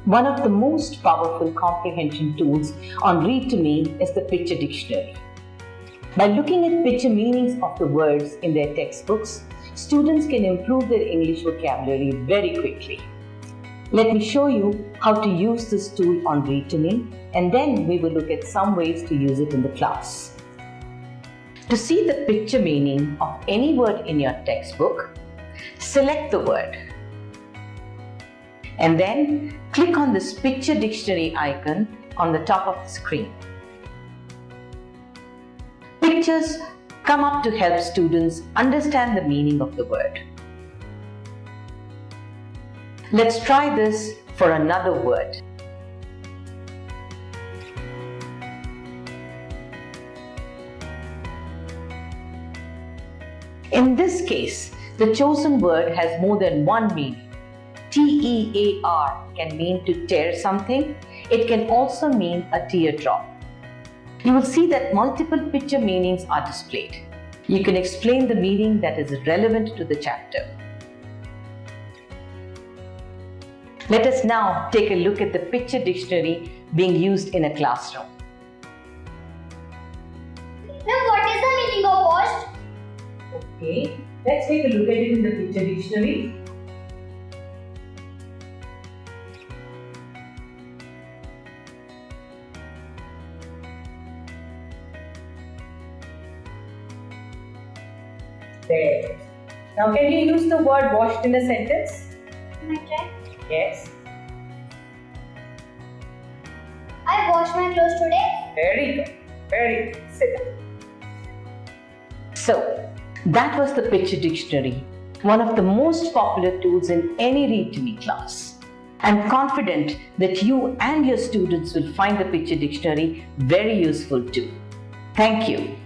One of the most powerful comprehension tools on ReadToMe is the picture dictionary. By looking at picture meanings of the words in their textbooks, students can improve their English vocabulary very quickly. Let me show you how to use this tool on ReadToMe, and then we will look at some ways to use it in the class. To see the picture meaning of any word in your textbook, select the word and then click on this picture dictionary icon on the top of the screen. Pictures come up to help students understand the meaning of the word. Let's try this for another word. In this case, the chosen word has more than one meaning. T-E-A-R can mean to tear something. It can also mean a teardrop. You will see that multiple picture meanings are displayed. You can explain the meaning that is relevant to the chapter. Let us now take a look at the picture dictionary being used in a classroom. Now, what is the meaning of washed? Okay, let's take a look at it in the picture dictionary. There. Now, can you use the word washed in a sentence? Can I try? Yes. I washed my clothes today. Very good. Very good. Sit down. So, that was the picture dictionary, one of the most popular tools in any ReadToMe class. I'm confident that you and your students will find the picture dictionary very useful too. Thank you.